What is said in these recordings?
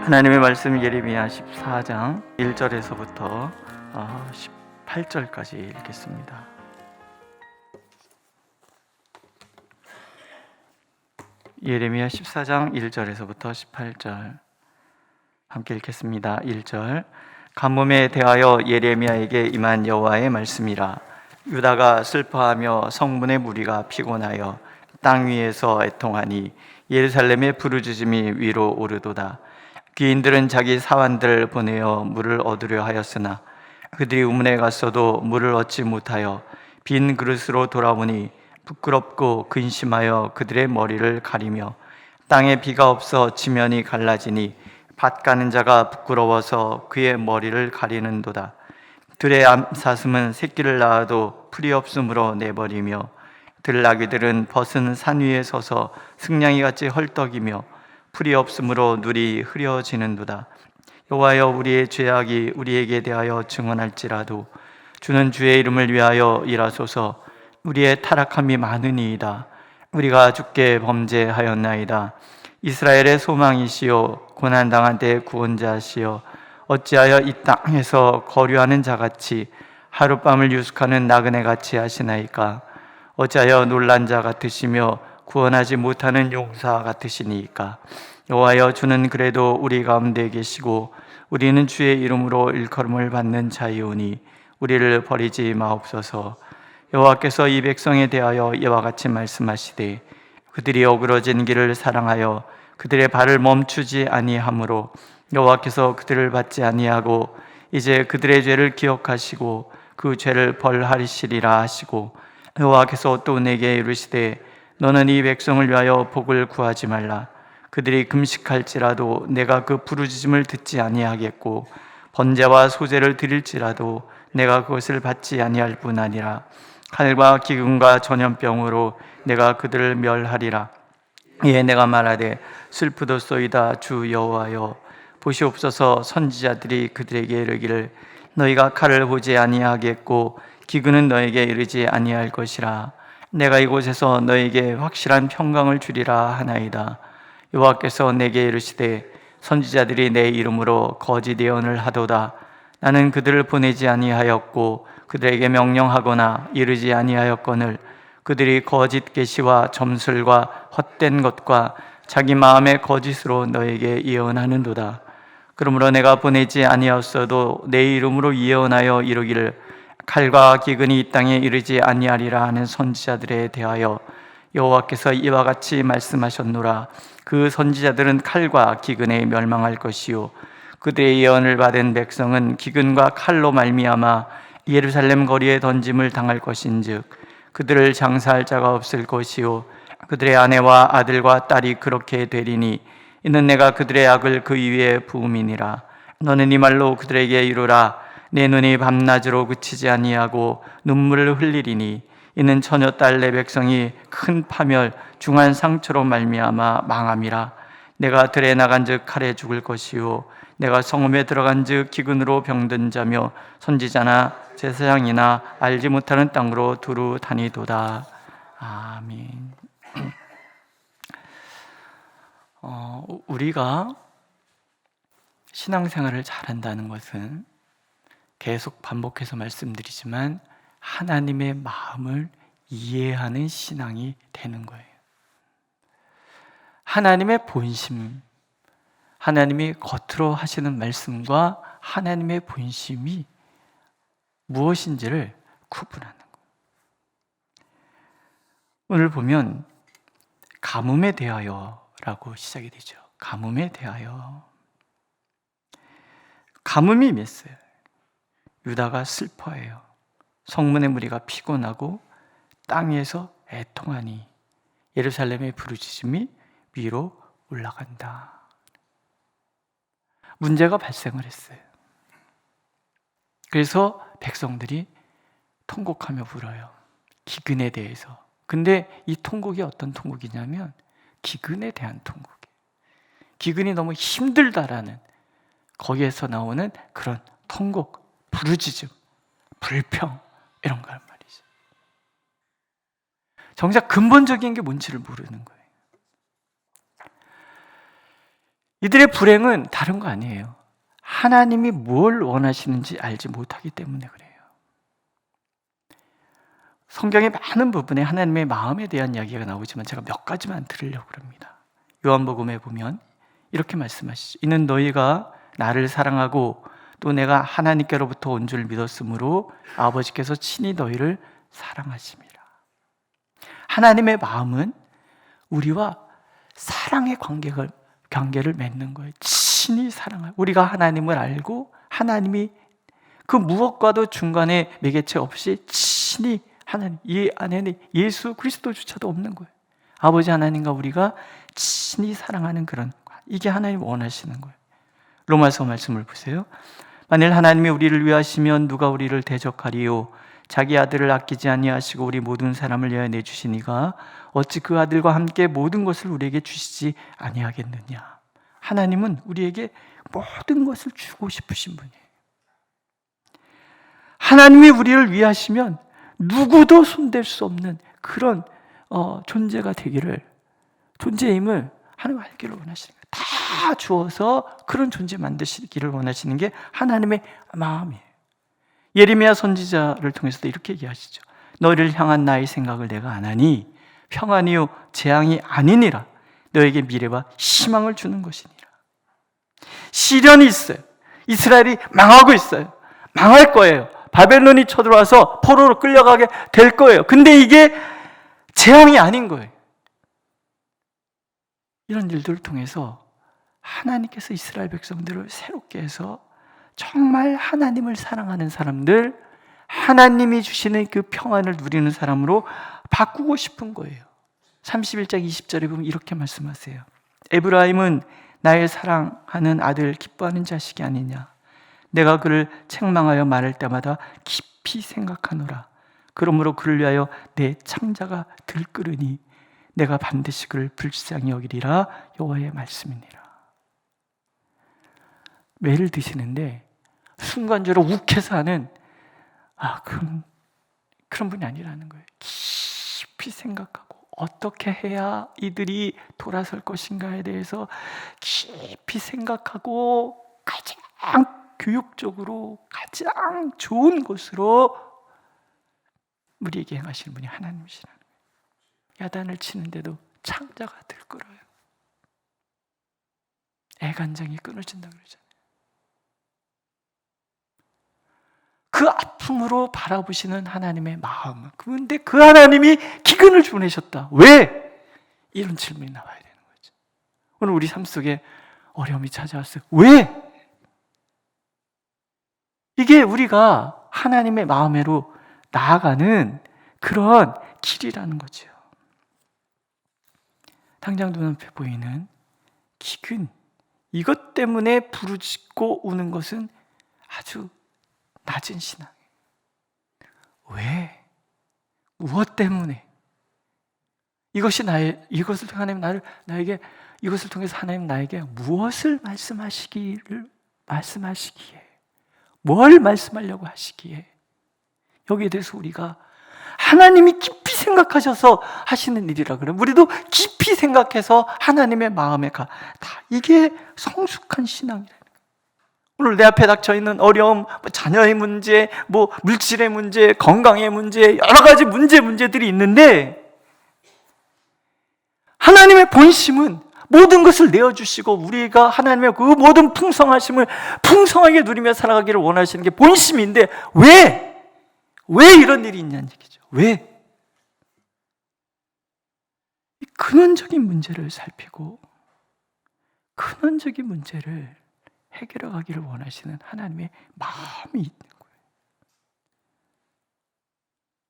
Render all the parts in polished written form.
하나님의 말씀 예레미야 14장 1절에서부터 18절까지 읽겠습니다. 예레미야 14장 1절에서부터 18절 함께 읽겠습니다. 1절. 가뭄에 대하여 예레미야에게 임한 여호와의 말씀이라. 유다가 슬퍼하며 성문의 무리가 피곤하여 땅 위에서 애통하니 예루살렘의 부르짖음이 위로 오르도다. 귀인들은 자기 사환들을 보내어 물을 얻으려 하였으나 그들이 우문에 갔어도 물을 얻지 못하여 빈 그릇으로 돌아오니 부끄럽고 근심하여 그들의 머리를 가리며 땅에 비가 없어 지면이 갈라지니 밭 가는 자가 부끄러워서 그의 머리를 가리는도다. 들의 암사슴은 새끼를 낳아도 풀이 없으므로 내버리며 들나귀들은 벗은 산 위에 서서 승냥이같이 헐떡이며 풀이 없으므로 눈이 흐려지는도다. 여호와여, 우리의 죄악이 우리에게 대하여 증언할지라도 주는 주의 이름을 위하여 일하소서. 우리의 타락함이 많으니이다. 우리가 주께 범죄하였나이다. 이스라엘의 소망이시여, 고난당한 때 구원자시여, 어찌하여 이 땅에서 거류하는 자같이 하룻밤을 유숙하는 나그네같이 하시나이까? 어찌하여 놀란 자 같으시며 구원하지 못하는 용사 같으시니까? 여호와여, 주는 그래도 우리 가운데 계시고 우리는 주의 이름으로 일컬음을 받는 자이오니 우리를 버리지 마옵소서. 여호와께서 이 백성에 대하여 이와 같이 말씀하시되 그들이 어그러진 길을 사랑하여 그들의 발을 멈추지 아니하므로 여호와께서 그들을 받지 아니하고 이제 그들의 죄를 기억하시고 그 죄를 벌하시리라 하시고, 여호와께서 또 내게 이르시되 너는 이 백성을 위하여 복을 구하지 말라. 그들이 금식할지라도 내가 그 부르짖음을 듣지 아니하겠고 번제와 소제를 드릴지라도 내가 그것을 받지 아니할 뿐 아니라 칼과 기근과 전염병으로 내가 그들을 멸하리라. 이에 내가 말하되 슬프도소이다. 주 여호와여, 보시옵소서. 선지자들이 그들에게 이르기를 너희가 칼을 보지 아니하겠고 기근은 너에게 이르지 아니할 것이라. 내가 이곳에서 너에게 확실한 평강을 주리라 하나이다. 여호와께서 내게 이르시되 선지자들이 내 이름으로 거짓 예언을 하도다. 나는 그들을 보내지 아니하였고 그들에게 명령하거나 이르지 아니하였거늘 그들이 거짓 계시와 점술과 헛된 것과 자기 마음의 거짓으로 너에게 예언하는도다. 그러므로 내가 보내지 아니하였어도 내 이름으로 예언하여 이르기를 칼과 기근이 이 땅에 이르지 아니하리라 하는 선지자들에 대하여 여호와께서 이와 같이 말씀하셨노라. 그 선지자들은 칼과 기근에 멸망할 것이요 그들의 예언을 받은 백성은 기근과 칼로 말미암아 예루살렘 거리에 던짐을 당할 것인즉 그들을 장사할 자가 없을 것이요 그들의 아내와 아들과 딸이 그렇게 되리니 이는 내가 그들의 악을 그 위에 부음이니라. 너는 이 말로 그들에게 이르라. 내 눈이 밤낮으로 그치지 아니하고 눈물을 흘리리니 이는 처녀딸 내 백성이 큰 파멸 중한 상처로 말미암아 망함이라. 내가 들에 나간즉 칼에 죽을 것이요 내가 성읍에 들어간즉 기근으로 병든 자며 선지자나 제사장이나 알지 못하는 땅으로 두루 다니도다. 아멘. 우리가 신앙생활을 잘한다는 것은 계속 반복해서 말씀드리지만 하나님의 마음을 이해하는 신앙이 되는 거예요. 하나님의 본심, 하나님이 겉으로 하시는 말씀과 하나님의 본심이 무엇인지를 구분하는 거예요. 오늘 보면 가뭄에 대하여라고 시작이 되죠. 가뭄에 대하여. 가뭄이 맺어요. 유다가 슬퍼해요. 성문의 무리가 피곤하고 땅에서 애통하니 예루살렘의 부르짖음이 위로 올라간다. 문제가 발생을 했어요. 그래서 백성들이 통곡하며 울어요. 기근에 대해서. 근데 이 통곡이 어떤 통곡이냐면 기근에 대한 통곡이에요. 기근이 너무 힘들다라는 거기에서 나오는 그런 통곡, 부르짖음, 불평 이런 거란 말이죠. 정작 근본적인 게 뭔지를 모르는 거예요. 이들의 불행은 다른 거 아니에요. 하나님이 뭘 원하시는지 알지 못하기 때문에 그래요. 성경의 많은 부분에 하나님의 마음에 대한 이야기가 나오지만 제가 몇 가지만 들으려고 합니다. 요한복음에 보면 이렇게 말씀하시죠. 이는 너희가 나를 사랑하고 또 내가 하나님께로부터 온 줄 믿었으므로 아버지께서 친히 너희를 사랑하심이라. 하나님의 마음은 우리와 사랑의 관계를 맺는 거예요. 친히 사랑하고 우리가 하나님을 알고 하나님이 그 무엇과도 중간에 매개체 없이 친히 하나님, 이 안에는 예수 그리스도조차도 없는 거예요. 아버지 하나님과 우리가 친히 사랑하는 그런 것, 이게 하나님 원하시는 거예요. 로마서 말씀을 보세요. 만일 하나님이 우리를 위하시면 누가 우리를 대적하리요? 자기 아들을 아끼지 아니하시고 우리 모든 사람을 위하여 내주시니가 어찌 그 아들과 함께 모든 것을 우리에게 주시지 아니하겠느냐? 하나님은 우리에게 모든 것을 주고 싶으신 분이에요. 하나님이 우리를 위하시면 누구도 손댈 수 없는 그런 존재가 되기를, 존재임을 하나님 알기를 원하시는 거예요. 다 주어서 그런 존재 만드시기를 원하시는 게 하나님의 마음이에요. 예레미야 선지자를 통해서도 이렇게 얘기하시죠. 너희를 향한 나의 생각을 내가 아나니 평안이요 재앙이 아니니라. 너에게 미래와 희망을 주는 것이니라. 시련이 있어요. 이스라엘이 망하고 있어요. 망할 거예요. 바벨론이 쳐들어와서 포로로 끌려가게 될 거예요. 근데 이게 재앙이 아닌 거예요. 이런 일들을 통해서 하나님께서 이스라엘 백성들을 새롭게 해서 정말 하나님을 사랑하는 사람들, 하나님이 주시는 그 평안을 누리는 사람으로 바꾸고 싶은 거예요. 31장 20절에 보면 이렇게 말씀하세요. 에브라임은 나의 사랑하는 아들, 기뻐하는 자식이 아니냐. 내가 그를 책망하여 말할 때마다 깊이 생각하노라. 그러므로 그를 위하여 내 창자가 들끓으니 내가 반드시 그를 불쌍히 여기리라. 여호와의 말씀이니라. 매를 드시는데 순간적으로 욱해서 하는 그런 분이 아니라는 거예요. 깊이 생각하고 어떻게 해야 이들이 돌아설 것인가에 대해서 깊이 생각하고 가장 교육적으로 가장 좋은 것으로 우리에게 행하시는 분이 하나님이시라는 거예요. 야단을 치는데도 창자가 들끓어요. 애간장이 끊어진다 그러잖아요. 그 아픔으로 바라보시는 하나님의 마음. 그런데 그 하나님이 기근을 보내셨다. 왜? 이런 질문이 나와야 되는 거죠. 오늘 우리 삶 속에 어려움이 찾아왔어요. 왜? 이게 우리가 하나님의 마음으로 나아가는 그런 길이라는 거죠. 당장 눈앞에 보이는 기근, 이것 때문에 부르짖고 우는 것은 아주 낮은 신앙이에요. 왜? 무엇 때문에? 이것을 통해 하나님 나에게 이것을 통해서 하나님 나에게 무엇을 말씀하시기에, 뭘 말씀하려고 하시기에, 여기에 대해서 우리가 하나님이 깊이 생각하셔서 하시는 일이라 그래요. 우리도 깊이 생각해서 하나님의 마음에 다 이게 성숙한 신앙이라는 거예요. 오늘 내 앞에 닥쳐 있는 어려움, 자녀의 문제, 물질의 문제, 건강의 문제, 여러 가지 문제들이 있는데 하나님의 본심은 모든 것을 내어주시고 우리가 하나님의 그 모든 풍성하심을 풍성하게 누리며 살아가기를 원하시는 게 본심인데 왜 이런 일이 있냐는 얘기죠. 왜? 이 근원적인 문제를 살피고 근원적인 문제를 해결해 가기를 원하시는 하나님의 마음이 있는 거예요.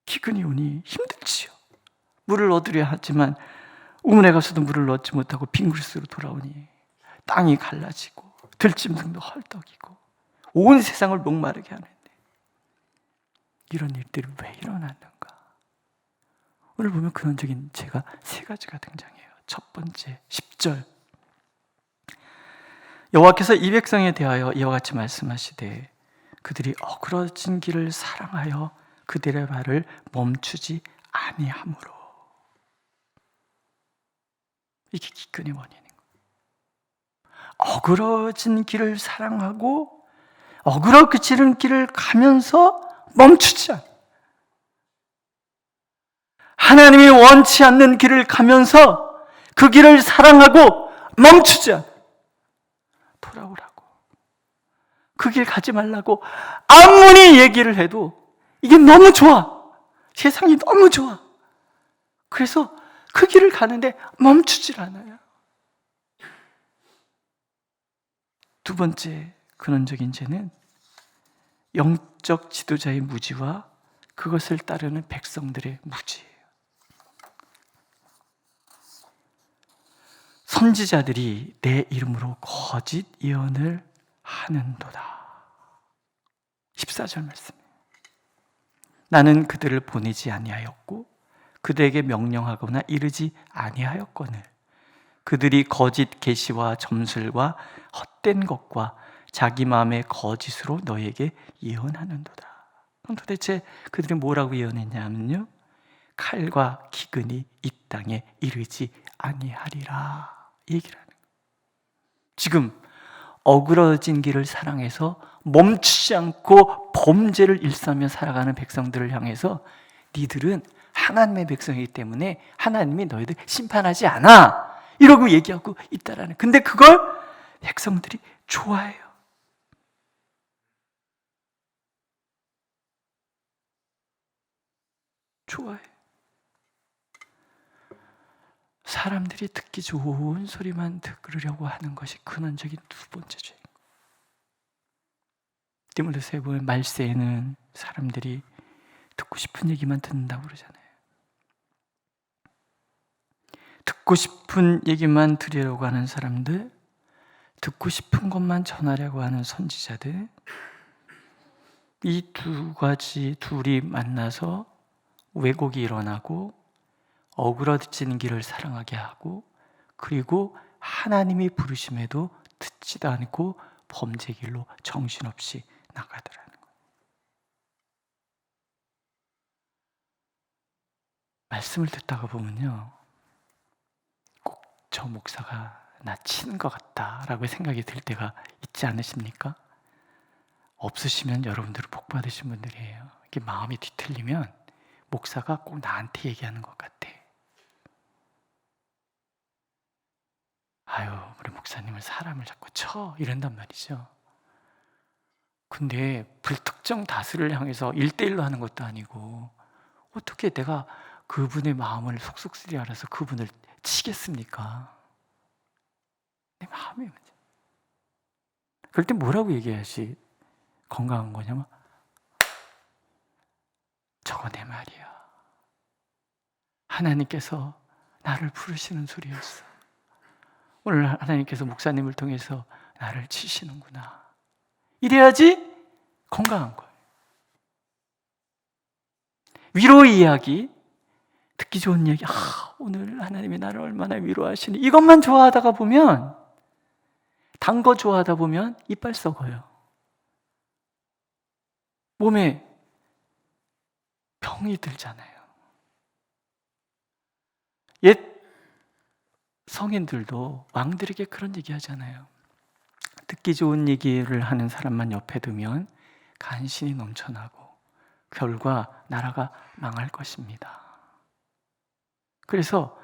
기근이 오니 힘들지요. 물을 얻으려 하지만 우물에 가서도 물을 얻지 못하고 빈 그릇으로 돌아오니 땅이 갈라지고 들짐승도 헐떡이고 온 세상을 목마르게 하는데 이런 일들이 왜 일어났는가? 오늘 보면 근원적인 죄가 세 가지가 등장해요. 첫 번째 10절, 여호와께서 이 백성에 대하여 이와 같이 말씀하시되 그들이 어그러진 길을 사랑하여 그들의 발을 멈추지 아니하므로. 이게 기근의 원인인 거예요. 어그러진 길을 사랑하고 어그러지는 길을 가면서 멈추지 않아. 하나님이 원치 않는 길을 가면서 그 길을 사랑하고 멈추지 않아. 돌아오라고. 그 길 가지 말라고 아무리 얘기를 해도 이게 너무 좋아. 세상이 너무 좋아. 그래서 그 길을 가는데 멈추질 않아요. 두 번째 근원적인 죄는 영적 지도자의 무지와 그것을 따르는 백성들의 무지예요. 선지자들이 내 이름으로 거짓 예언을 하는도다. 14절 말씀이에요. 나는 그들을 보내지 아니하였고 그들에게 명령하거나 이르지 아니하였거늘 그들이 거짓 계시와 점술과 헛된 것과 자기 마음의 거짓으로 너에게 예언하는도다. 그럼 도대체 그들이 뭐라고 예언했냐면요, 칼과 기근이 이 땅에 이르지 아니하리라 얘기를 하는 거예요. 지금 어그러진 길을 사랑해서 멈추지 않고 범죄를 일삼며 살아가는 백성들을 향해서 니들은 하나님의 백성이기 때문에 하나님이 너희들 심판하지 않아 이러고 얘기하고 있다라는. 근데 그걸 백성들이 좋아해요. 좋아해. 사람들이 듣기 좋은 소리만 들으려고 하는 것이 근원적인 두 번째 죄인 거예요. 디모데서에 보면 말세에는 사람들이 듣고 싶은 얘기만 듣는다고 그러잖아요. 듣고 싶은 얘기만 들으려고 하는 사람들, 듣고 싶은 것만 전하려고 하는 선지자들, 이 두 가지 둘이 만나서 왜곡이 일어나고 어그러지는 길을 사랑하게 하고, 그리고 하나님이 부르심에도 듣지도 않고 범죄 길로 정신없이 나가더라는 거예요. 말씀을 듣다가 보면요, 꼭 저 목사가 나 치는 것 같다라고 생각이 들 때가 있지 않으십니까? 없으시면 여러분들은 복 받으신 분들이에요. 이게 마음이 뒤틀리면 목사가 꼭 나한테 얘기하는 것 같아. 아유, 우리 목사님은 사람을 자꾸 쳐 이런단 말이죠. 근데 불특정 다수를 향해서 1대1로 하는 것도 아니고 어떻게 내가 그분의 마음을 속속들이 알아서 그분을 치겠습니까? 내 마음이 문제. 그럴 때 뭐라고 얘기해야지 건강한 거냐면, 저거 내 말이야. 하나님께서 나를 부르시는 소리였어. 오늘 하나님께서 목사님을 통해서 나를 치시는구나. 이래야지 건강한 거예요. 위로의 이야기, 듣기 좋은 얘기, 오늘 하나님이 나를 얼마나 위로하시니, 이것만 좋아하다가 보면, 단 거 좋아하다 보면 이빨 썩어요. 몸에 병이 들잖아요. 옛 성인들도 왕들에게 그런 얘기 하잖아요. 듣기 좋은 얘기를 하는 사람만 옆에 두면 간신히 넘쳐나고 결과 나라가 망할 것입니다. 그래서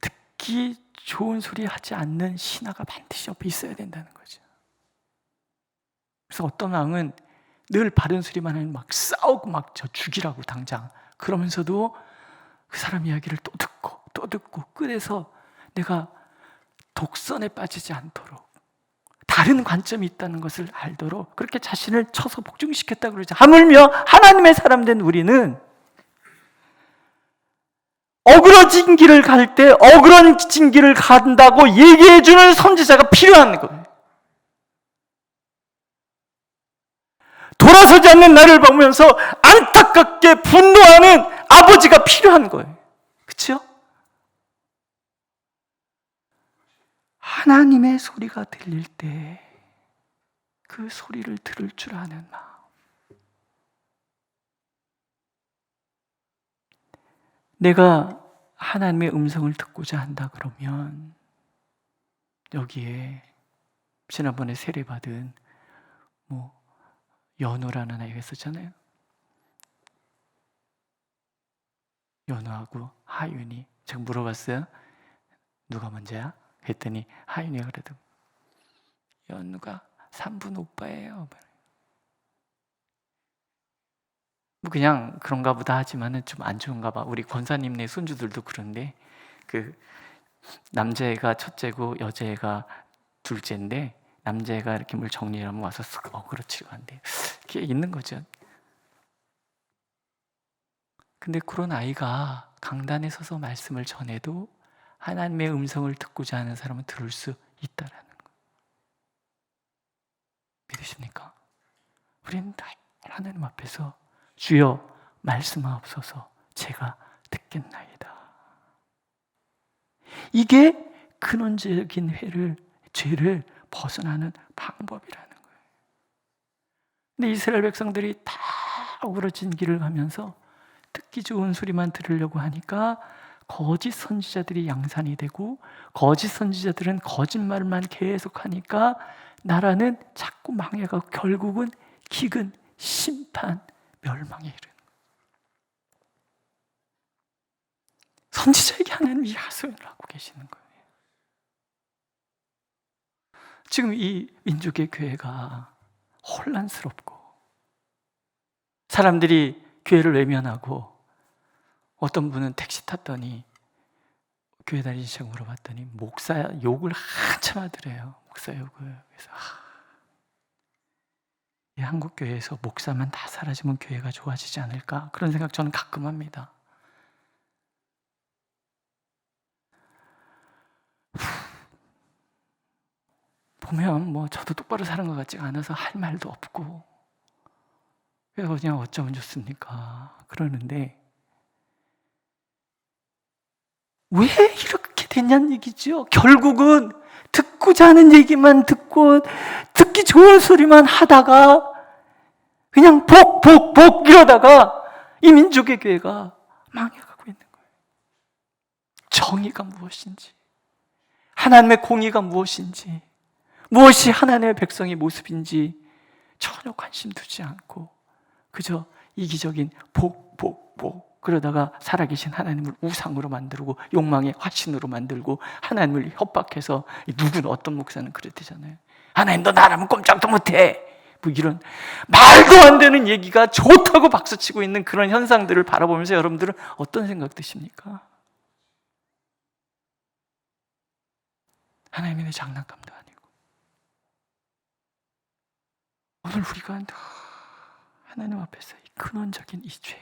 듣기 좋은 소리 하지 않는 신하가 반드시 옆에 있어야 된다는 거죠. 그래서 어떤 왕은 늘 바른 소리만 하면 막 싸우고 막 저 죽이라고 당장, 그러면서도 그 사람 이야기를 또 듣고 끝에서 내가 독선에 빠지지 않도록 다른 관점이 있다는 것을 알도록 그렇게 자신을 쳐서 복종시켰다고 그러죠. 하물며 하나님의 사람 된 우리는 어그러진 길을 갈 때 어그러진 길을 간다고 얘기해주는 선지자가 필요한 거예요. 돌아서지 않는 나를 보면서 안타깝게 분노하는 아버지가 필요한 거예요. 그렇죠? 하나님의 소리가 들릴 때 그 소리를 들을 줄 아는 마음. 내가 하나님의 음성을 듣고자 한다 그러면 여기에 지난번에 세례받은 연우라는 아이가 있었잖아요. 연우하고 하윤이. 제가 물어봤어요. 누가 먼저야? 했더니 하윤이가 그래도 연우가 3분 오빠예요. 그냥 그런가 보다 하지만은 좀 안 좋은가 봐. 우리 권사님네 손주들도 그런데 그 남자애가 첫째고 여자애가 둘째인데 남자애가 이렇게 물 정리하면 와서 쓱 그렇지 한데 그게 있는 거죠. 근데 그런 아이가 강단에 서서 말씀을 전해도 하나님의 음성을 듣고자 하는 사람은 들을 수 있다라는 거. 믿으십니까? 우리는 다 하나님 앞에서 주여 말씀하옵소서 제가 듣겠나이다. 이게 근원적인 죄를 벗어나는 방법이라는 거예요. 근데 이스라엘 백성들이 다 어그러진 길을 가면서 듣기 좋은 소리만 들으려고 하니까 거짓 선지자들이 양산이 되고 거짓 선지자들은 거짓말만 계속하니까 나라는 자꾸 망해가고 결국은 기근, 심판, 멸망에 이르는 거예요. 선지자에게 하나님이 하소연을 하고 계시는 거예요. 지금 이 민족의 교회가 혼란스럽고 사람들이 교회를 외면하고 어떤 분은 택시 탔더니 교회 다니시냐고 물어봤더니 목사 욕을 한참 하더래요. 목사 욕을. 그래서 이 한국 교회에서 목사만 다 사라지면 교회가 좋아지지 않을까? 그런 생각 저는 가끔 합니다. 보면 저도 똑바로 사는 것 같지가 않아서 할 말도 없고 그래서 그냥 어쩌면 좋습니까? 그러는데 왜 이렇게 됐냐는 얘기죠. 결국은 듣고자 하는 얘기만 듣고 듣기 좋은 소리만 하다가 그냥 복 이러다가 이 민족의 교회가 망해가고 있는 거예요. 정의가 무엇인지, 하나님의 공의가 무엇인지, 무엇이 하나님의 백성의 모습인지 전혀 관심 두지 않고 그저 이기적인 복 그러다가 살아계신 하나님을 우상으로 만들고 욕망의 화신으로 만들고 하나님을 협박해서 누구는 어떤 목사는 그랬대잖아요. 하나님 너 나라면 꼼짝도 못해. 이런 말도 안 되는 얘기가 좋다고 박수치고 있는 그런 현상들을 바라보면서 여러분들은 어떤 생각 드십니까? 하나님의 장난감도 아니고 오늘 우리가 하나님 앞에서 이 근원적인 이 죄,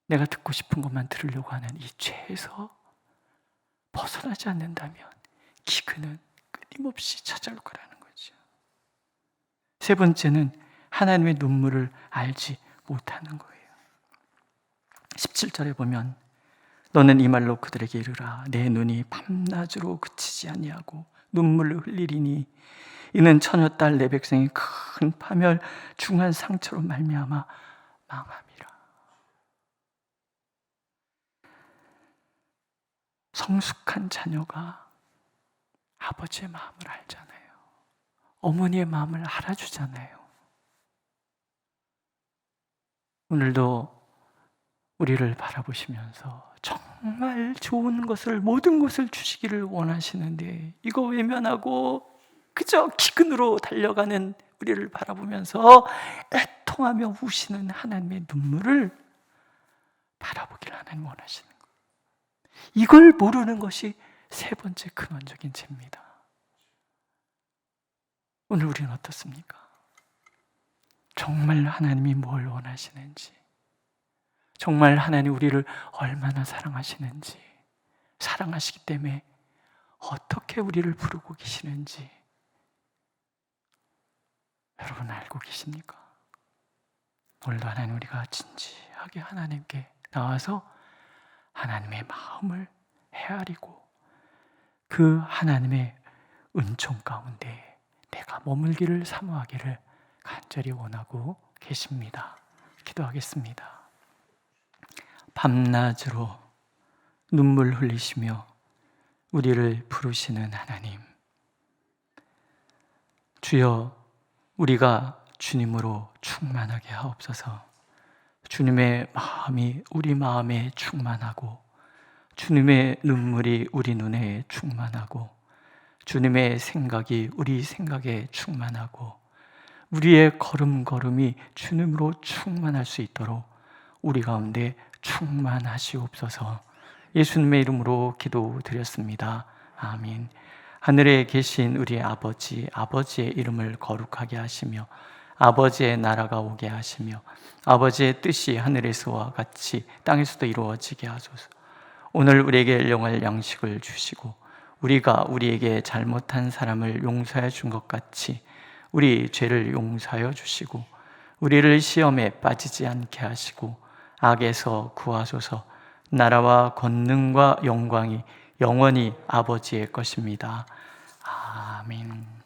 내가 듣고 싶은 것만 들으려고 하는 이 죄에서 벗어나지 않는다면 기근은 끊임없이 찾아올 거라는 거죠. 세 번째는 하나님의 눈물을 알지 못하는 거예요. 17절에 보면 너는 이 말로 그들에게 이르라 내 눈이 밤낮으로 그치지 아니하고 눈물을 흘리리니 이는 처녀 딸 내 백성이 큰 파멸 중한 상처로 말미암아 망함이라. 성숙한 자녀가 아버지의 마음을 알잖아요. 어머니의 마음을 알아주잖아요. 오늘도 우리를 바라보시면서 정말 좋은 것을 모든 것을 주시기를 원하시는데 이거 외면하고 그저 기근으로 달려가는 우리를 바라보면서 애통하며 우시는 하나님의 눈물을 바라보기를 하나님 원하시는 거예요. 이걸 모르는 것이 세 번째 근원적인 죄입니다. 오늘 우리는 어떻습니까? 정말 하나님이 뭘 원하시는지, 정말 하나님 우리를 얼마나 사랑하시는지, 사랑하시기 때문에 어떻게 우리를 부르고 계시는지 여러분 알고 계십니까? 오늘도 하나님 우리가 진지하게 하나님께 나와서 하나님의 마음을 헤아리고 그 하나님의 은총 가운데 내가 머물기를 사모하기를 간절히 원하고 계십니다. 기도하겠습니다. 밤낮으로 눈물 흘리시며 우리를 부르시는 하나님, 주여, 우리가 주님으로 충만하게 하옵소서. 주님의 마음이 우리 마음에 충만하고, 주님의 눈물이 우리 눈에 충만하고, 주님의 생각이 우리 생각에 충만하고, 우리의 걸음걸음이 주님으로 충만할 수 있도록 우리 가운데 충만하시옵소서. 예수님의 이름으로 기도드렸습니다. 아멘. 하늘에 계신 우리 아버지, 아버지의 이름을 거룩하게 하시며 아버지의 나라가 오게 하시며 아버지의 뜻이 하늘에서와 같이 땅에서도 이루어지게 하소서. 오늘 우리에게 일용할 양식을 주시고 우리가 우리에게 잘못한 사람을 용서해 준 것 같이 우리 죄를 용서하여 주시고 우리를 시험에 빠지지 않게 하시고 악에서 구하소서. 나라와 권능과 영광이 영원히 아버지의 것입니다. 아멘.